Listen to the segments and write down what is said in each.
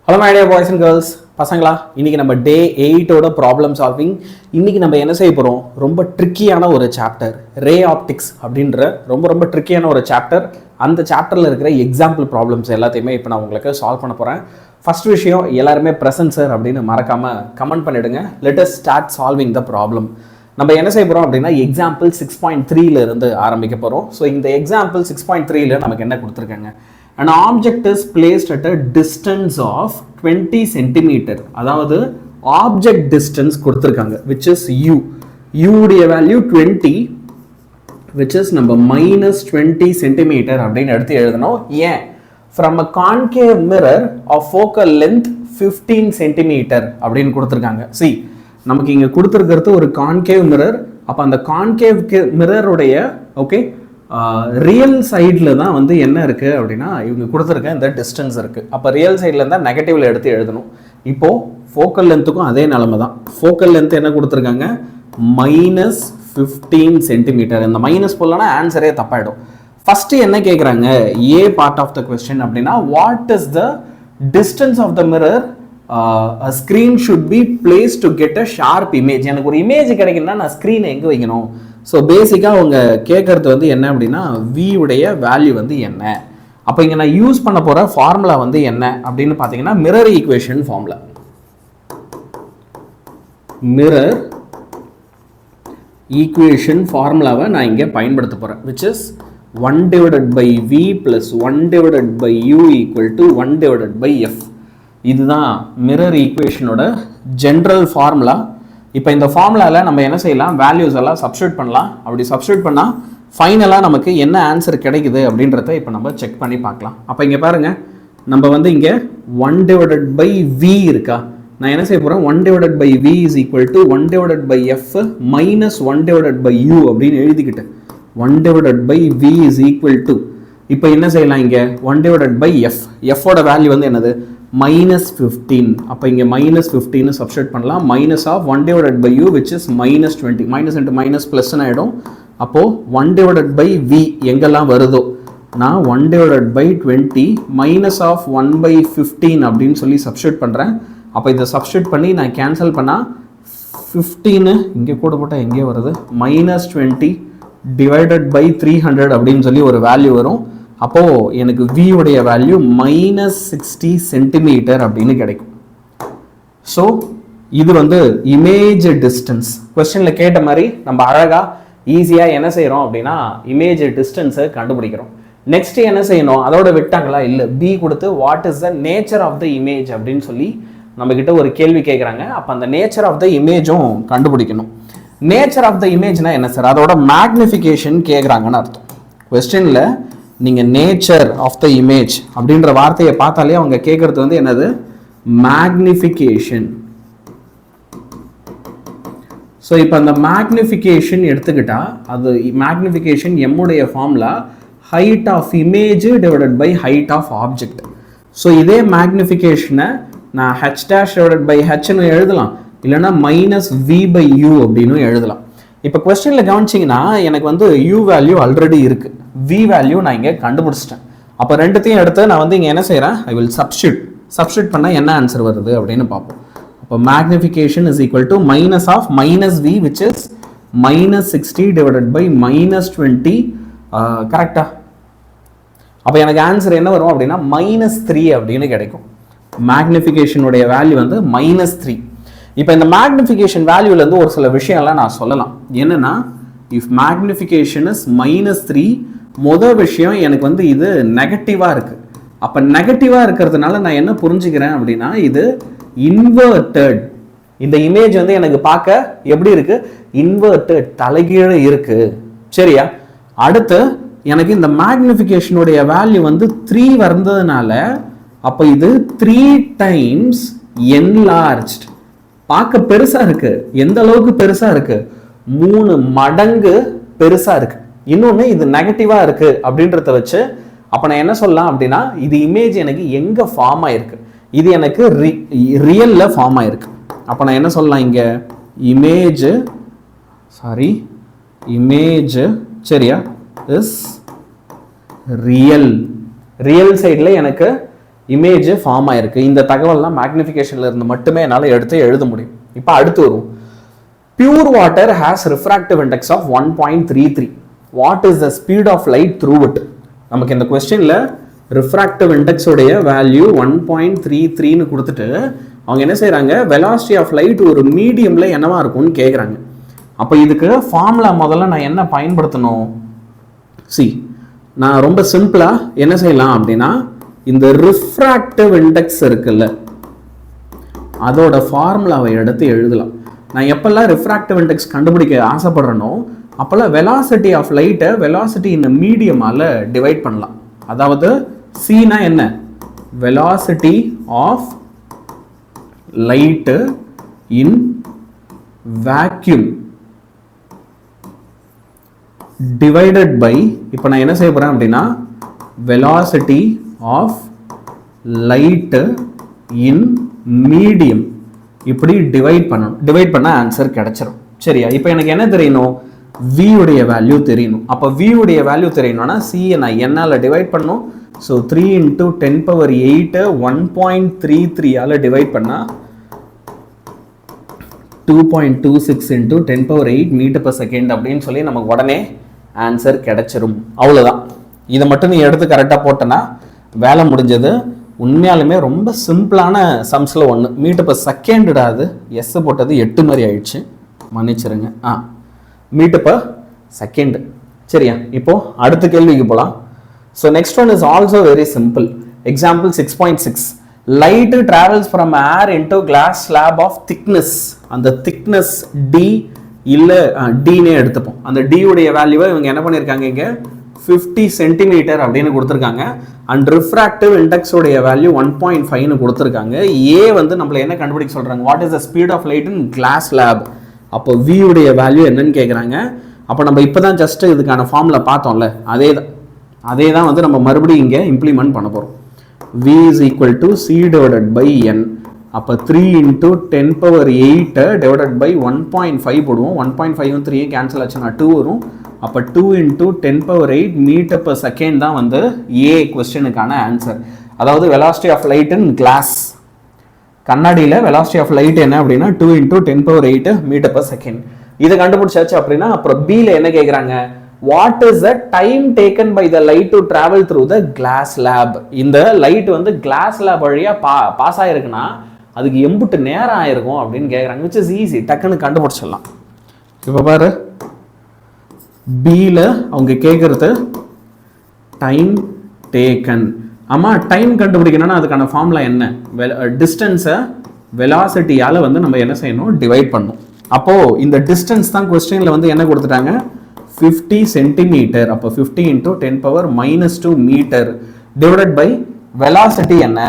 Hello my dear boys and girls. பசங்களா இன்னைக்கு நம்ம டே 8 ஓட ப்ராப்ளம் சால்விங். இன்னைக்கு நம்ம என்ன செய்ய போறோம்? ரொம்ப ட்ரிக்கியான ஒரு சாப்டர், ரே ஆப்டிக்ஸ் அப்படின்ற ரொம்ப ட்ரிக்கியான ஒரு சாப்டர். அந்த சாப்டர்ல இருக்கிற எக்ஸாம்பிள் ப்ராப்ளம்ஸ் எல்லாத்தையுமே இப்போ நான் உங்களுக்கு சால்வ் பண்ண போறேன். ஃபர்ஸ்ட் விஷயம், எல்லாருமே பிரசன்ட் சார் அப்படின்னு மறக்காம கமெண்ட் பண்ணிடுங்க. Let us start solving the problem. நம்ம என்ன செய்ய போறோம் அப்படின்னா எக்ஸாம்பிள் 6.3ல இருந்து ஆரம்பிக்க போறோம். ஸோ இந்த எக்ஸாம்பிள் 6.3ல நமக்கு என்ன கொடுத்துருக்காங்க? An object is placed at a distance of 20 centimeter. அதாவது object distance கொடுத்திருக்காங்க, which is u. u உடைய value 20, which is நம்ம minus 20 centimeter அப்படின்னு எடுத்து எழுதணும். ஏன்? From a concave mirror of focal length 15 centimeter அப்படின்னு கொடுத்திருக்காங்க. See, நமக்கு இங்க கொடுத்திருக்கிறது ஒரு concave mirror. அப்ப அந்த concave mirror உடைய ஓகே ரியல் சைடில் தான் வந்து என்ன இருக்குது அப்படின்னா இவங்க கொடுத்துருக்க இந்த டிஸ்டன்ஸ் இருக்குது. அப்போ ரியல் சைடில் இருந்தால் நெகட்டிவில் எடுத்து எழுதணும். இப்போது ஃபோக்கல் லென்த்துக்கும் அதே நிலமை தான். ஃபோக்கல் லென்த் என்ன கொடுத்துருக்காங்க? Minus 15 centimetre. இந்த மைனஸ் போடலன்னா ஆன்சரே தப்பாயிடும். ஃபஸ்ட்டு என்ன கேட்குறாங்க? A part of the question அப்படின்னா what is the distance of the mirror screen should be place to get a sharp image. எனக்கு ஒரு இமேஜ் கிடைக்குன்னா நான் ஸ்க்ரீனை எங்கே வைக்கணும்? ஸோ பேசிக்காக அவங்க கேட்குறது வந்து என்ன அப்படின்னா v உடைய வேல்யூ வந்து என்ன. அப்போ இங்கே நான் யூஸ் பண்ண போகிற ஃபார்முலா வந்து என்ன அப்படின்னு பார்த்தீங்கன்னா mirror equation formula. Mirror equation ஃபார்முலாவை நான் இங்கே பயன்படுத்த போகிறேன், which is 1 divided by v plus 1 divided by u equal to 1 divided by f. இதுதான் மிரர் ஈக்குவேஷனோட ஜென்ரல் ஃபார்முலா. இப்போ இந்த ஃபார்முலாவில் நம்ம என்ன செய்யலாம்? வேல்யூஸ் எல்லாம் சப்ஸ்டியூட் பண்ணலாம். அப்படி சப்ஸ்டியூட் பண்ணால் ஃபைனலாக நமக்கு என்ன ஆன்சர் கிடைக்குது அப்படின்றத இப்போ நம்ம செக் பண்ணி பார்க்கலாம். அப்போ இங்கே பாருங்கள், நம்ம வந்து இங்கே 1 divided by v இருக்கா? நான் என்ன செய்ய போகிறேன்? 1 divided by v is equal to 1 divided by f minus 1 divided by u அப்படின்னு எழுதிக்கிட்டேன். 1 divided by v is equal to, இப்போ என்ன செய்யலாம்? இங்கே 1 divided by f, f ஓட வேல்யூ வந்து என்னது? மைனஸ் 15. அப்போ இங்கே மைனஸ் 15 சப்ஸ்டியூட் பண்ணலாம். Minus of 1 divided by u which is minus 20. Minus into minus ப்ளஸ்ன்னு ஆகிடும். அப்போது 1 divided by v எங்கெல்லாம் வருதோ நான் 1 divided by 20 minus of 1 by 15 அப்படின்னு சொல்லி சப்ஸ்டியூட் பண்ணுறேன். அப்போ இதை சப்ஸ்டியூட் பண்ணி நான் கேன்சல் பண்ணால் 15 இங்கே கூட போட்டால் எங்கே வருது? மைனஸ் 20 டிவைடட் பை 300 அப்படின்னு சொல்லி ஒரு வேல்யூ வரும். அப்போது எனக்கு v உடைய வேல்யூ மைனஸ் 60 சென்டிமீட்டர் அப்படின்னு கிடைக்கும். ஸோ இது வந்து இமேஜ் டிஸ்டன்ஸ். கொஸ்டினில் கேட்ட மாதிரி நம்ம அழகாக ஈஸியாக என்ன செய்கிறோம் அப்படின்னா இமேஜ் டிஸ்டன்ஸை கண்டுபிடிக்கிறோம். நெக்ஸ்ட் என்ன செய்யணும்? அதோட விட்டாங்களா? இல்லை, b கொடுத்து what is the nature of the image அப்படின்னு சொல்லி நம்மக்கிட்ட ஒரு கேள்வி கேட்குறாங்க. அப்போ அந்த நேச்சர் ஆஃப் த இமேஜும் கண்டுபிடிக்கணும். நேச்சர் ஆஃப் த இமேஜ்னா என்ன சார்? அதோட மேக்னிஃபிகேஷன் கேட்குறாங்கன்னு அர்த்தம். கொஸ்டினில் நீங்கள் நேச்சர் ஆஃப் த இமேஜ் அப்படின்ற வார்த்தையை பார்த்தாலே அவங்க கேட்குறது வந்து என்னது? மேக்னிஃபிகேஷன். ஸோ இப்போ அந்த மேக்னிஃபிகேஷன் எடுத்துக்கிட்டா அது மேக்னிஃபிகேஷன் எம்முடைய formula height of image divided by height of object. So இதே மேக்னிஃபிகேஷனை நான் h டேஷ் டிவைடட் பை ஹெச்னு எழுதலாம், இல்லைன்னா மைனஸ் v பை யூ அப்படின்னு எழுதலாம். இப்போ கொஸ்டினில் கவனிச்சிங்கன்னா எனக்கு வந்து u வேல்யூ ஆல்ரெடி இருக்குது, v வேல்யூ நான் இங்கே கண்டுபிடிச்சிட்டேன். அப்போ ரெண்டுத்தையும் எடுத்து நான் வந்து இங்கே என்ன செய்கிறேன்? ஐ வில் சப்ஸ்டியூட் பண்ணால் என்ன ஆன்சர் வருது அப்படின்னு பார்ப்போம். அப்போ magnification is equal to minus of minus v which is minus 60 divided by minus 20. கரெக்டா? அப்போ எனக்கு ஆன்சர் என்ன வரும் அப்படின்னா மைனஸ் 3 அப்படின்னு கிடைக்கும். மேக்னிஃபிகேஷனுடைய வேல்யூ வந்து மைனஸ் 3. இப்போ இந்த மேக்னிஃபிகேஷன் வேல்யூலேருந்து ஒரு சில விஷயம்லாம் நான் சொல்லலாம். என்னென்னா, இஃப் மேக்னிஃபிகேஷன் இஸ் மைனஸ் 3, மொதல் விஷயம் எனக்கு வந்து இது நெகட்டிவாக இருக்குது. அப்போ நெகட்டிவாக இருக்கிறதுனால நான் என்ன புரிஞ்சுக்கிறேன் அப்படின்னா இது இன்வெர்டட். இந்த இமேஜ் வந்து எனக்கு பார்க்க எப்படி இருக்குது? இன்வெர்டட், தலைகீழ இருக்குது. சரியா? அடுத்து எனக்கு இந்த மேக்னிஃபிகேஷனுடைய வேல்யூ வந்து 3 வந்ததுனால அப்போ இது 3 டைம்ஸ் என்லார்ஜ்ட். பார்க்க பெருசா இருக்கு. எந்த அளவுக்கு பெருசா இருக்கு? 3 மடங்கு பெருசா இருக்கு. இன்னொன்று இது நெகட்டிவா இருக்கு அப்படின்றத வச்சு அப்போ நான் என்ன சொல்லலாம் அப்படின்னா இது இமேஜ் எனக்கு எங்க ஃபார்ம் ஆயிருக்கு? இது எனக்கு ரியல்ல ஃபார்ம் ஆயிருக்கு. அப்போ நான் என்ன சொல்லலாம்? இங்க இமேஜ் சரியா இஸ் ரியல். ரியல் சைடில் எனக்கு இமேஜ் ஃபார்ம் ஆயிருக்கு. இந்த தகவல்லாம் மேக்னிஃபிகேஷன்ல இருந்து மட்டுமே என்னால் எடுத்து எழுத முடியும். இப்போ அடுத்து வரும், pure water has refractive index of 1.33. What is the speed of light through it? நமக்கு இந்த கொஸ்டின்ல ரிஃப்ராக்டிவ் இண்டெக்ஸ் உடைய வேல்யூ 1.33ன்னு கொடுத்துட்டு அவங்க என்ன செய்யறாங்க, வெலாசிட்டி ஆஃப் லைட் ஒரு மீடியம்ல என்னவா இருக்கும்னு கேட்குறாங்க. அப்போ இதுக்கு ஃபார்முலா முதல்ல நான் என்ன பயன்படுத்தணும்? நான் ரொம்ப சிம்பிளா என்ன செய்யலாம் அப்படின்னா, இந்த ரிஃப்ராக்டிவ் இண்டெக்ஸ் இருக்குல்ல, அதோட ஃபார்முலாவை எடுத்து எழுதலாம். நான் எப்பெல்லாம் ரிஃப்ராக்டிவ் இண்டெக்ஸ் கண்டுபிடிக்க ஆசைப்படுறேனோ அப்பெல்லாம் வெலாசிட்டி ஆஃப் லைட்டை வெலாசிட்டி இந்த மீடியமால டிவைட் பண்ணலாம். அதாவது சீனா என்ன, velocity of light in vacuum divided by, இப்போ நான் என்ன செய்ய போறேன் அப்படின்னா, velocity of light in medium, இப்படி டிவைட் பண்ணணும். டிவைட் பண்ண ஆன்சர் கிடைச்சிரும். சரியா? இப்போ எனக்கு என்ன தெரியணும், v உடைய வேல்யூ தெரியணும். அப்போ v உடைய வேல்யூ தெரியணும்னா c நான் n-ஆல டிவைட் பண்ணணும். ஸோ 3 × 10⁸ 1.33 ஆல டிவைட் பண்ணா 2.26 × 10⁸ மீட்டர்/செகண்ட் அப்படின்னு சொல்லி நமக்கு உடனே ஆன்சர் கிடைச்சிரும். அவ்வளோதான். இதை மட்டும் நீ எடுத்து கரெக்டாக போட்டனா வேலை முடிஞ்சது. உண்மையாலுமே ரொம்ப சிம்பிளான சம்ஸில் ஒன்று. மீட்டர்/செகண்ட் அது எஸ் போட்டது 8 மாதிரி ஆயிடுச்சு, மன்னிச்சிருங்க. மீட்டர்/செகண்ட். சரியா? இப்போ அடுத்த கேள்விக்கு போகலாம். So next one is also very simple. Example 6.6. Light travels from air into glass slab of thickness. அந்த திக்னஸ் டி இல்லை டினே எடுத்துப்போம். அந்த டி உடைய வேல்யூவை இவங்க என்ன பண்ணியிருக்காங்க, இங்கே 50 சென்டிமீட்டர் அப்படின்னு கொடுத்துருக்காங்க. அண்ட் ரிஃப்ராக்டிவ் இண்டெக்ஸ் உடைய வேல்யூ 1.5ன்னு கொடுத்துருக்காங்க. ஏ வந்து நம்மள என்ன கண்டுபிடிக்க சொல்றாங்க, what is the speed of light in glass slab. அப்போ v உடைய வேல்யூ என்னன்னு கேட்குறாங்க. அப்போ நம்ம இப்போ தான் ஜஸ்ட் இதுக்கான ஃபார்முலா பார்த்தோம்ல, அதே தான் வந்து நம்ம மறுபடியும் இங்கே இம்ப்ளிமெண்ட் பண்ண போகிறோம். v is equal to c divided by n. அப்போ 3 × 10⁸ divided by 1.5 போடுவோம். 1.5 3 கேன்சல் ஆச்சுன்னா 2 வரும். அப்போ 2 × 10⁸ மீட்டர்/செகண்ட் தான் வந்து ஏ கொஸ்டினுக்கான ஆன்சர். அதாவது velocity of light in glass, கண்ணாடியில் வெலாசிட்டி ஆஃப் லைட் என்ன அப்படின்னா 2 × 10⁸ மீட்டர்/செகண்ட். இதை கண்டுபிடிச்சாச்சு அப்படின்னா அப்புறம் பியில் என்ன கேட்குறாங்க, what is the time taken by the light to travel through the glass slab. இந்த லைட் வந்து கிளாஸ் லேப் வழியாக பாஸ் ஆயிருக்குன்னா அதுக்கு எம்புட்டு நேரம் ஆயிருக்கும் அப்படின்னு கேட்குறாங்க. விச் இஸ் ஈஸி, டக்குன்னு கண்டுபிடிச்சிடலாம். இப்போ பாரு, பியில் அவங்க கேட்குறது டைம் டேக்கன். ஆமாம், டைம் கண்டுபிடிக்கணும்னா அதுக்கான ஃபார்முலா என்ன, டிஸ்டன்ஸை வெலாசிட்டியால் வந்து நம்ம என்ன செய்யணும், டிவைட் பண்ணணும். அப்போது இந்த டிஸ்டன்ஸ் தான் கொஸ்டினில் வந்து என்ன கொடுத்துட்டாங்க, 50 சென்டிமீட்டர். அப்போ 50 × 10⁻² மீட்டர் டிவைடட் பை வெலாசிட்டி என்ன,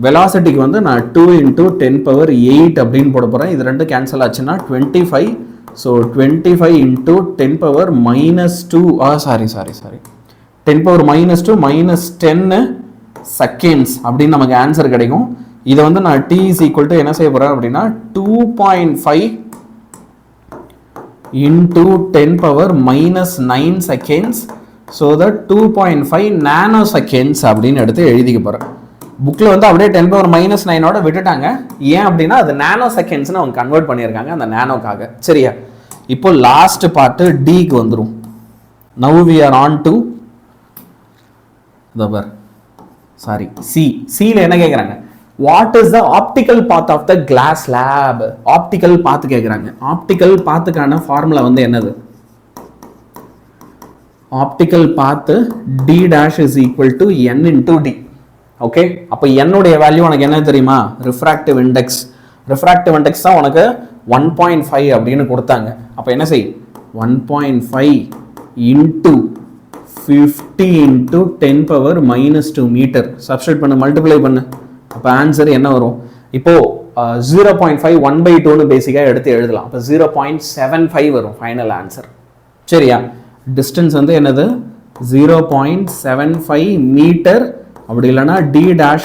வெலாசிட்டிக்கு வந்து நான் 2 × 10⁸ அப்படின்னு போட போகிறேன். இது ரெண்டு கேன்சல் ஆச்சுன்னா 25. ஸோ 25 × 10⁻², சாரி 10⁻² -10 செகண்ட்ஸ் அப்படின்னு நமக்கு ஆன்சர் கிடைக்கும். இதை வந்து நான் t = என்ன செய்ய போகிறேன் அப்படின்னா 2.5 × 10⁻⁹ seconds. So that 2.5 nano seconds அப்படின்னு எடுத்து எழுதிக்க போகிறேன். புக்கில் வந்து அப்படியே 10⁻⁹ஓட விட்டுட்டாங்க. ஏன் அப்படின்னா அது நானோ செகண்ட்ஸ்னு அவங்க கன்வெர்ட் பண்ணியிருக்காங்க அந்த நானோக்காக. சரியா? இப்போ லாஸ்ட் பார்ட்டு டிக்கு வந்துடும். Now we are on to சியில் என்ன கேட்குறாங்க, what is the optical path of the glass slab. Optical path கேட்குறாங்க. ஆப்டிக்கல் பாத்துக்கான ஃபார்முலா வந்து என்னது, optical path d' = n × d. Okay, அப்போ n உடைய வேல்யூ உனக்கு என்ன தெரியுமா, ரிஃப்ராக்டிவ் இண்டெக்ஸ். ரிஃப்ராக்டிவ் இண்டெக்ஸ் தான் உனக்கு 1.5 அப்படின்னு கொடுத்தாங்க. அப்போ என்ன செய், 1.5 × 50 × 10⁻⁻² மீட்டர் சப்ஸ்டிட்யூட் பண்ணு, மல்டிப்ளை பண்ணு. அப்போ ஆன்சர் என்ன வரும், இப்போ 0.5 1/2ன்னு பேசிக்காக எடுத்து எழுதலாம். அப்போ 0.75 வரும் ஃபைனல் ஆன்சர். சரியா? டிஸ்டன்ஸ் வந்து என்னது, 0.75 மீட்டர். அப்படி இல்லைன்னா d'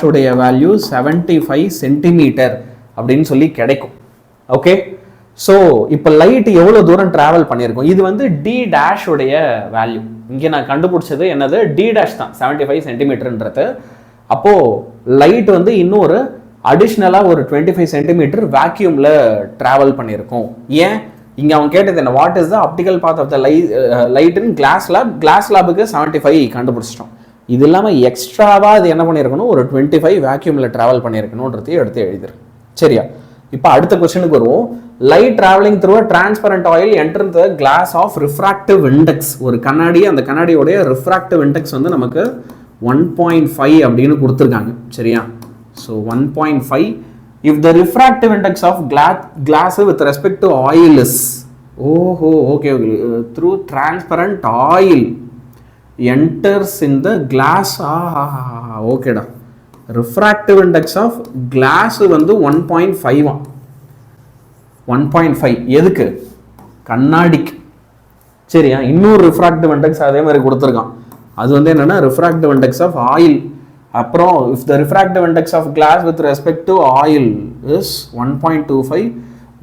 உடைய வேல்யூ 75 சென்டிமீட்டர் அப்படின்னு சொல்லி கிடைக்கும். ஓகே, ஸோ இப்போ லைட் எவ்வளோ தூரம் டிராவல் பண்ணியிருக்கோம், இது வந்து d' உடைய வேல்யூ. இங்கே நான் கண்டுபிடிச்சது என்னது, d' தான் 75 சென்டிமீட்டர்ன்றது. அப்போது லைட் வந்து இன்னும் ஒரு அடிஷ்னலாக ஒரு 25 சென்டிமீட்டர் வேக்யூமில் ட்ராவல் பண்ணியிருக்கோம். ஏன் இங்கே அவன் கேட்டது என்ன, what is the optical path of the light in glass லேபுக்கு 75 கண்டுபிடிச்சிட்டோம். இது இல்லாமல் எக்ஸ்ட்ராவாக அது என்ன பண்ணியிருக்கணும், ஒரு 25 வேக்யூமில் ட்ராவல் பண்ணியிருக்கணுன்றதையும் எடுத்து எழுதிரு. சரியா? இப்போ அடுத்த கொஸ்டினுக்கு வருவோம். Light travelling through a transparent oil enter the glass of refractive index. ஒரு கண்ணாடி, அந்த கண்ணாடியோடைய ரிஃப்ராக்டிவ் இண்டெக்ஸ் வந்து நமக்கு 1.5 அப்படின்னு கொடுத்துருக்காங்க. சரியா? So 1.5. If the refractive index of glass with respect to oil is okay, through transparent oil enters in the glass, okay da. Refractive index of glass வந்து 1.5. 1.5 எதுக்கு? கண்ணாடிக்கு. சரியா? இன்னொரு ரிஃப்ராக்டிவ் இண்டெக்ஸ் அதே மாதிரி கொடுத்துருக்கான். அது வந்து என்னன்னா ரிஃப்ராக்டிவ் இண்டெக்ஸ் ஆஃப் ஆயில். அப்புறம் if the refractive index of glass with respect to oil is 1.25,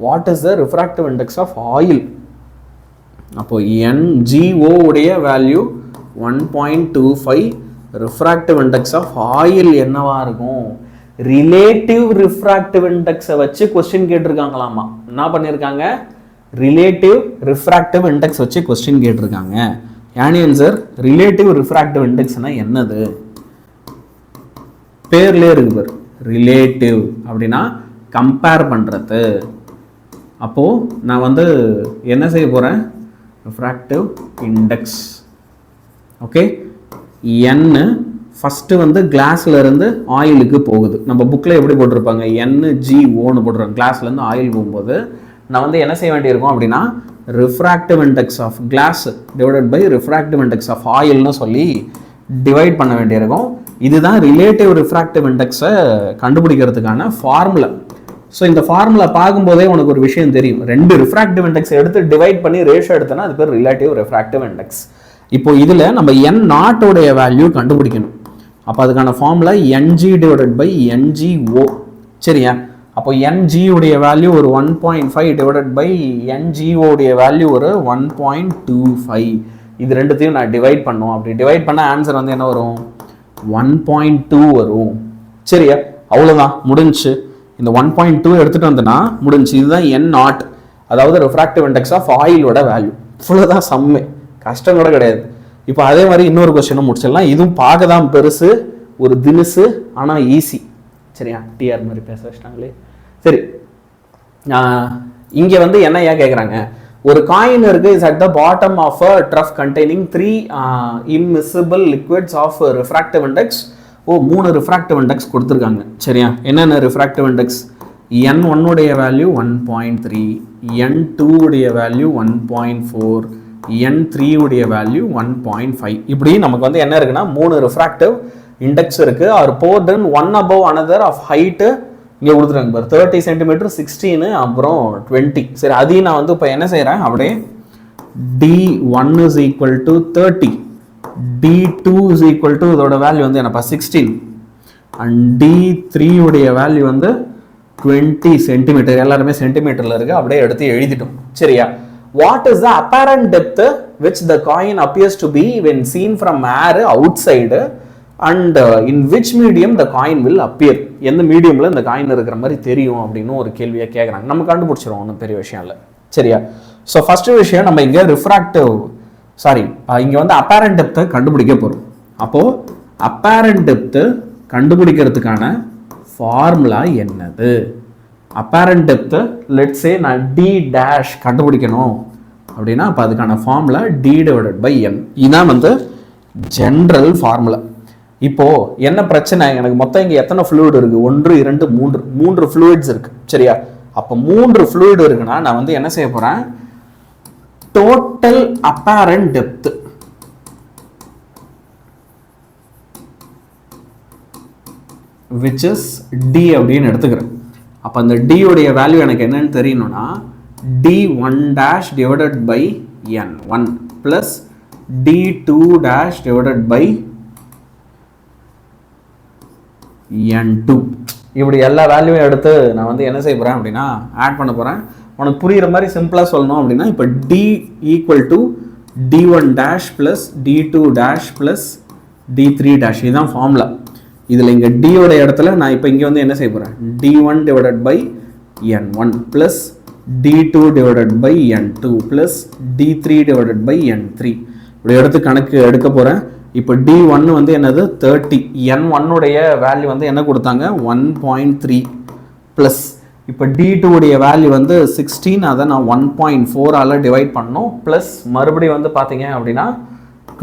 what is the refractive index of oil? அப்போ NGO உடைய value 1.25, refractive index of oil என்னவா இருக்கும்? ரிலேட்டிவ் ரிஃப்ராக்டிவ் இண்டெக்ஸை வச்சு கொஸ்டின் கேட்டிருக்காங்களாமா. என்ன பண்ணியிருக்காங்க? Relative refractive index வச்சு question கேட்டிருக்காங்க. Answer relative refractive இண்டெக்ஸ்னா என்னது? பேர்லேயே இருக்கு பாரு, ரிலேட்டிவ் அப்படின்னா கம்பேர் பண்ணுறது. அப்போது நான் வந்து என்ன செய்ய போகிறேன், ரிஃப்ராக்டிவ் இண்டெக்ஸ். ஓகே, என்னு ஃபஸ்ட்டு வந்து கிளாஸில் இருந்து ஆயிலுக்கு போகுது. நம்ம புக்கில் எப்படி போட்டிருப்பாங்க, NGOன்னு போட்டுருவாங்க. கிளாஸ்லேருந்து ஆயில் போகும்போது நான் வந்து என்ன செய்ய வேண்டியிருக்கும் அப்படின்னா, refractive index of glass divided by refractive index of ஆயில்னு சொல்லி டிவைட் பண்ண வேண்டியிருக்கும். இதுதான் ரிலேட்டிவ் ரிஃப்ராக்டிவ் இண்டெக்ஸை கண்டுபிடிக்கிறதுக்கான ஃபார்முலா. ஸோ இந்த ஃபார்முலா பார்க்கும்போதே உனக்கு ஒரு விஷயம் தெரியும். ரெண்டு ரிஃப்ராக்டிவ் இண்டெக்ஸ் எடுத்து டிவைட் பண்ணி ரேஷியோ எடுத்தோன்னா அது பேர் ரிலேட்டிவ் ரிஃப்ராக்டிவ் இண்டெக்ஸ். இப்போ இதில் நம்ம N0 உடைய வேல்யூ கண்டுபிடிக்கணும். அப்போ அதுக்கான formula NG divided by NGO. சரியா? அப்போ NG உடைய வேல்யூ ஒரு 1.5 டிவைடட் பை NGO உடைய வேல்யூ ஒரு 1.25. இது ரெண்டுத்தையும் நான் டிவைட் பண்ணுவோம். அப்படி டிவைட் பண்ண ஆன்சர் வந்து என்ன வரும், 1.2 வரும். சரியா? அவ்வளோதான், முடிஞ்சு. இந்த 1.2 எடுத்துகிட்டு வந்தேன்னா முடிஞ்சு. இதுதான் N0, அதாவது ரிஃப்ராக்டிவ் இண்டெக்ஸ் ஆஃப் ஆயிலோட வேல்யூ. இவ்வளோதான் சம்மே, கஷ்டம் கூட கிடையாது. இப்போ அதே மாதிரி இன்னொரு கொஸ்டினை முடிச்சிடலாம். இதுவும் பார்க்க தான் பெருசு, ஒரு தினுசு, ஆனால் ஈஸி. சரியா? டிஆர் மாதிரி பேச வச்சிட்டாங்களே. சரி, இங்கே வந்து என்ன ஏன் கேட்குறாங்க, ஒரு காயின் இருக்கு, is at the bottom of a trough containing 3 immiscible liquids of refractive index. 3 refractive index கொடுத்துருக்காங்க. சரியா? என்னென்ன ரிஃப்ராக்டிவ் இண்டெக்ஸ்? N1 உடைய வேல்யூ 1.3, N2 உடைய வேல்யூ 1.4, N3 உடைய வேல்யூ 1.5. இப்படி நமக்கு வந்து என்ன இருக்குன்னா 3 ரிஃப்ராக்டிவ் இண்டெக்ஸ் இருக்கு. Are poured in one above another of height இங்கே கொடுத்துருக்காங்க பாரு, 30 சென்டிமீட்டர், 16, அப்புறம் 20. சரி, அதையும் நான் வந்து இப்போ என்ன செய்கிறேன், அப்படியே D1 is equal to 30, D2 is equal to இதோட வேல்யூ வந்து என்னப்பா 16, அண்ட் D3 உடைய வேல்யூ வந்து 20 சென்டிமீட்டர். எல்லாருமே சென்டிமீட்டரில் இருக்குது, அப்படியே எடுத்து எழுதிட்டோம். சரியா? What is the apparent depth which the coin appears to be when seen from air outside, and in which medium the coin will appear? எந்த மீடியமில் இந்த காயின் இருக்கிற மாதிரி தெரியும் அப்படின்னு ஒரு கேள்வியை கேட்குறாங்க. நம்ம கண்டுபிடிச்சிரும், ஒன்றும் பெரிய விஷயம் இல்லை. சரியா? ஸோ ஃபஸ்ட்டு விஷயம், நம்ம இங்கே இங்கே வந்து அப்பேரண்ட் டெப்த்தை கண்டுபிடிக்க போகிறோம். அப்போது அப்பேரண்ட் டெப்த்து கண்டுபிடிக்கிறதுக்கான ஃபார்முலா என்னது? அப்பேரண்ட் டெப்த்து லெட்ஸ் சே நான் D' கண்டுபிடிக்கணும் அப்படின்னா அப்போ அதுக்கான formula D divided by N. இதுதான் வந்து ஜென்ரல் ஃபார்முலா. இப்போது என்ன பிரச்சனை, எனக்கு மொத்தம் இங்கே எத்தனை ஃப்ளூயிட் இருக்குது, 1 2 3 ஃப்ளூயிட்ஸ் இருக்குது. சரியா? அப்போ 3 ஃப்ளூயிட் இருக்குன்னா நான் வந்து என்ன செய்ய போகிறேன், total apparent depth which is D அப்படின்னு எடுத்துக்கிறேன். அப்போ அந்த D உடைய வேல்யூ எனக்கு என்னன்னு தெரியணும்னா D1' divided by N1 plus D2' divided by N2. இப்படி எல்லா வேல்யூவும் எடுத்து நான் வந்து என்ன செய்ய போகிறேன் அப்படின்னா ஆட் பண்ண போகிறேன். உனக்கு புரிகிற மாதிரி சிம்பிளாக சொல்லணும் அப்படின்னா இப்போ D equal to D1' plus D2' plus D3'. இதுதான் ஃபார்முலா. இதில் இங்கே டியோட இடத்துல நான் இப்போ இங்கே வந்து என்ன செய்ய போகிறேன், d1 divided by n1 plus d2 divided by n2 plus d3 divided by n3 இப்படி எடுத்து கணக்கு எடுக்க போகிறேன். இப்போ d1 வந்து என்னது 30, n1 உடைய வேல்யூ வந்து என்ன கொடுத்தாங்க 1.3 ப்ளஸ் இப்போ d2 உடைய வேல்யூ வந்து 16, அதை நான் 1.4 டிவைட் பண்ணணும் ப்ளஸ் மறுபடியும் வந்து பார்த்தீங்க அப்படின்னா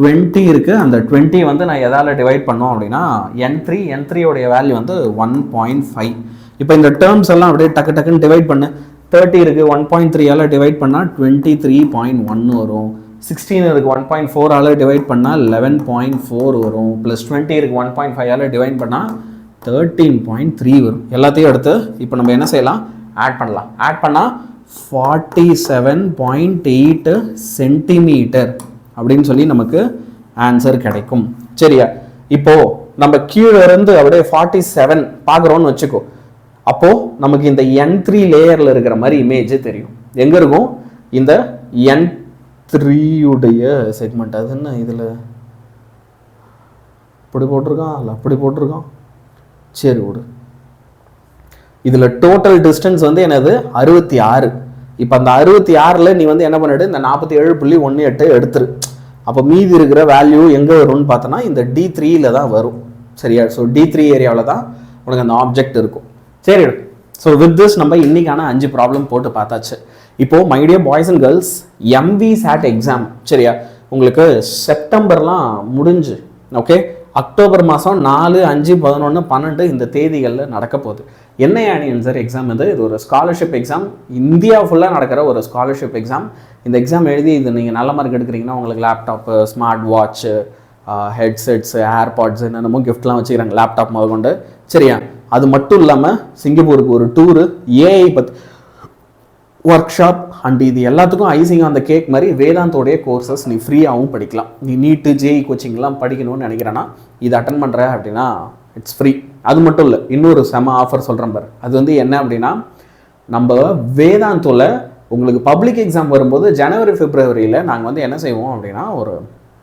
20 இருக்குது. அந்த 20 வந்து நான் எதால் டிவைட் பண்ணோம் அப்படின்னா n3 உடைய வேல்யூ வந்து 1.5. இப்போ இந்த டேர்ம்ஸ் எல்லாம் அப்படியே டக்கு டக்குன்னு டிவைட் பண்ணு. 30 இருக்குது 1.3 டிவைட் பண்ணால் 23.1 வரும். 16 இருக்குது 1.4 டிவைட் பண்ணால் 11.4 வரும். ப்ளஸ் 20 இருக்குது 1.5 டிவைட் பண்ணால் 13.3 வரும். எல்லாத்தையும் எடுத்து இப்போ நம்ம என்ன செய்யலாம், ஆட் பண்ணலாம். ஆட் பண்ணால் 47.8 சென்டிமீட்டர் அப்படின்னு சொல்லி நமக்கு ஆன்சர் கிடைக்கும். சரியா? இப்போ நம்ம கீழே இருந்து அப்படியே 47 பார்க்குறோன்னு வச்சுக்கோ. அப்போ நமக்கு இந்த n3 லேயரில் இருக்கிற மாதிரி இமேஜ் தெரியும். எங்கே இருக்கும், இந்த n3 உடைய செக்மெண்ட். அது என்ன இதில் இப்படி போட்டிருக்கான் இல்லை அப்படி போட்டிருக்கான், சரி விடு. இதில் டோட்டல் டிஸ்டன்ஸ் வந்து என்னது 66. இப்போ அந்த 66ல் நீ வந்து என்ன பண்ணிடு, இந்த 47.18 எடுத்துரு. அப்போ மீதி இருக்கிற வேல்யூ எங்கே வரும்னு பார்த்தோன்னா இந்த d3ல தான் வரும். சரியா? ஸோ d3 ஏரியாவில் தான் உனக்கு அந்த ஆப்ஜெக்ட் இருக்கும். சரி, ஸோ வித் திஸ் நம்ம இன்னைக்கான 5 ப்ராப்ளம் போட்டு பார்த்தாச்சு. இப்போது my dear boys and girls, MVSAT exam சரியா உங்களுக்கு செப்டம்பர்லாம் முடிஞ்சு, ஓகே, அக்டோபர் மாதம் 4, 5, 11, 12 இந்த தேதிகளில் நடக்க போகுது. என்ன ஆன்சர் எக்ஸாம் இது ஒரு ஸ்காலர்ஷிப் எக்ஸாம். இந்தியா ஃபுல்லாக நடக்கிற ஒரு ஸ்காலர்ஷிப் எக்ஸாம். இந்த எக்ஸாம் எழுதி இது நீங்கள் நல்ல மார்க் எடுக்கிறீங்கன்னா உங்களுக்கு லேப்டாப்பு, ஸ்மார்ட் வாட்ச்சு, ஹெட்செட்ஸு, ஏர்பாட்ஸு என்னென்னமோ கிஃப்ட்லாம் வச்சுக்கிறாங்க, லேப்டாப் முதற்கொண்டு. சரியா? அது மட்டும் இல்லாமல் சிங்கப்பூருக்கு ஒரு டூரு, ஏஐ பற்றி ஒர்க் ஷாப் அண்ட் இது எல்லாத்துக்கும் ஐசிங் ஆன் த கேக் மாதிரி வேதாந்தோடைய கோர்சஸ் நீ ஃப்ரீயாகவும் படிக்கலாம். நீ நீட்டு ஜேஇ கோச்சிங்லாம் படிக்கணும்னு நினைக்கிறேன்னா இது அட்டன் பண்ணுற அப்படின்னா இட்ஸ் ஃப்ரீ. அது மட்டும் இல்லை, இன்னொரு செம ஆஃபர் சொல்கிறேன் பாரு. அது வந்து என்ன அப்படின்னா, நம்ம வேதாந்தோவில் உங்களுக்கு பப்ளிக் எக்ஸாம் வரும்போது ஜனவரி பிப்ரவரியில் நாங்கள் வந்து என்ன செய்வோம் அப்படின்னா ஒரு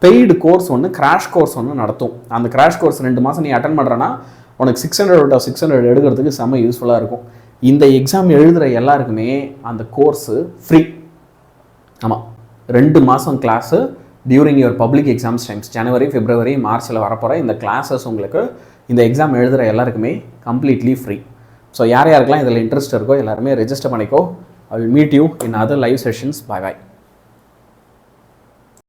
பெய்டு கோர்ஸ் ஒன்று, கிராஷ் கோர்ஸ் ஒன்று நடத்தும். அந்த கிராஷ் கோர்ஸ் 2 மாதம் நீ அட்டன் பண்ணுறேன்னா உனக்கு 600 எடுக்கிறதுக்கு செம்ம யூஸ்ஃபுல்லாக இருக்கும். இந்த எக்ஸாம் எழுதுகிற எல்லாருக்குமே அந்த கோர்ஸு ஃப்ரீ. ஆமாம், 2 மாதம் class during your public exams times, ஜனவரி, பிப்ரவரி, மார்ச்சில் வரப்போகிற இந்த கிளாஸஸ் உங்களுக்கு இந்த எக்ஸாம் எழுதுகிற எல்லாருக்குமே கம்ப்ளீட்லி ஃப்ரீ. ஸோ யார் யாருக்கெல்லாம் இதில் இன்ட்ரெஸ்ட் இருக்கோ எல்லாருமே ரெஜிஸ்டர் பண்ணிக்கோ. I will meet you in other live sessions. Bye bye.